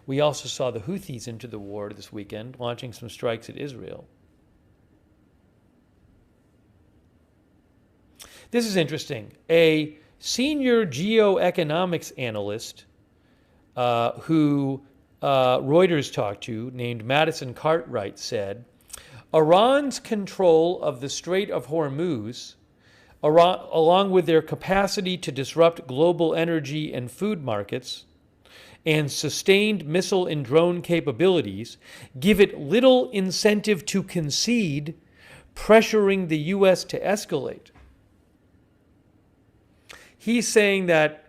We also saw the Houthis into the war this weekend, launching some strikes at Israel. This is interesting. A senior geoeconomics analyst who Reuters talked to, named Madison Cartwright, said, Iran's control of the Strait of Hormuz, along with their capacity to disrupt global energy and food markets, and sustained missile and drone capabilities, give it little incentive to concede, pressuring the U.S. to escalate. He's saying that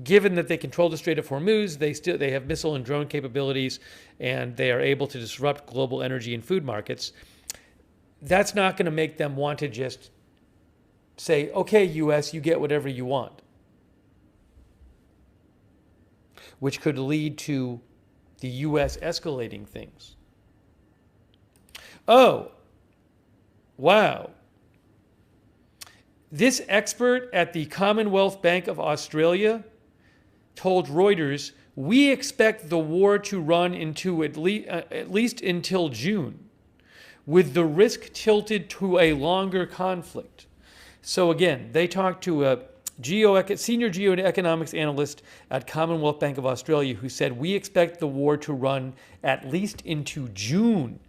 given that they control the Strait of Hormuz, they have missile and drone capabilities, and they are able to disrupt global energy and food markets, that's not going to make them want to just say, okay, U.S., you get whatever you want, which could lead to the U.S. escalating things. Oh, wow. This expert at the Commonwealth Bank of Australia told Reuters, we expect the war to run into at least until June, with the risk tilted to a longer conflict. So again, they talked to a senior geoeconomics analyst at Commonwealth Bank of Australia who said, we expect the war to run at least into June.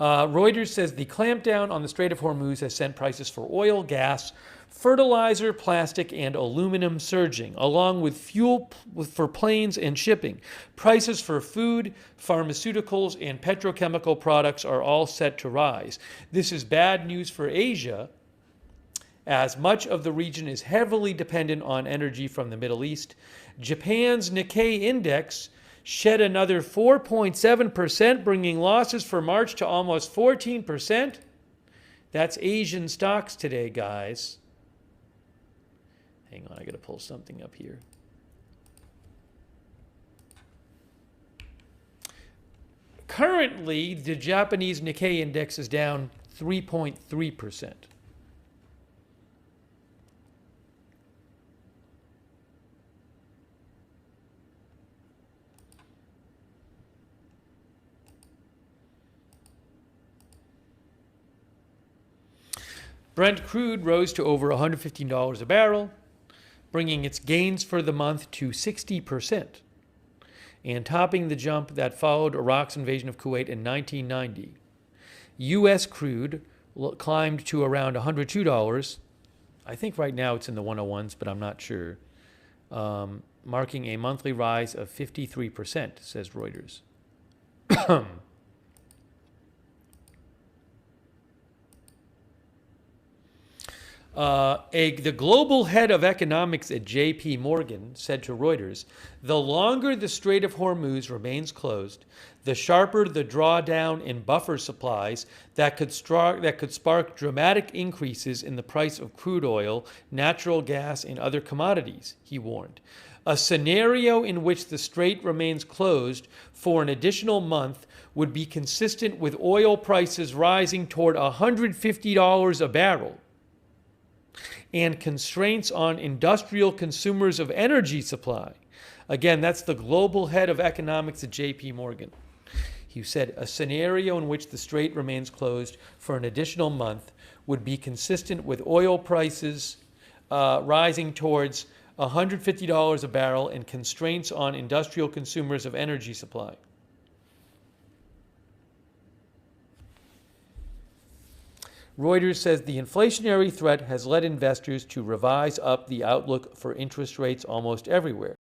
Reuters says the clampdown on the Strait of Hormuz has sent prices for oil, gas, fertilizer, plastic, and aluminum surging, along with fuel for planes and shipping. Prices for food, pharmaceuticals, and petrochemical products are all set to rise. This is bad news for Asia, as much of the region is heavily dependent on energy from the Middle East. Japan's Nikkei index shed another 4.7%, bringing losses for March to almost 14%. That's Asian stocks today, guys. Hang on, I got to pull something up here. Currently, the Japanese Nikkei index is down 3.3%. Brent crude rose to over $115 a barrel, bringing its gains for the month to 60%, and topping the jump that followed Iraq's invasion of Kuwait in 1990. U.S. crude climbed to around $102. I think right now it's in the 101s, but I'm not sure, marking a monthly rise of 53%, says Reuters. The global head of economics at J.P. Morgan said to Reuters, the longer the Strait of Hormuz remains closed, the sharper the drawdown in buffer supplies that could spark dramatic increases in the price of crude oil, natural gas, and other commodities, he warned. A scenario in which the strait remains closed for an additional month would be consistent with oil prices rising toward $150 a barrel, and constraints on industrial consumers of energy supply. Again, that's the global head of economics at J.P. Morgan. He said a scenario in which the strait remains closed for an additional month would be consistent with oil prices rising towards $150 a barrel and constraints on industrial consumers of energy supply. Reuters says the inflationary threat has led investors to revise up the outlook for interest rates almost everywhere.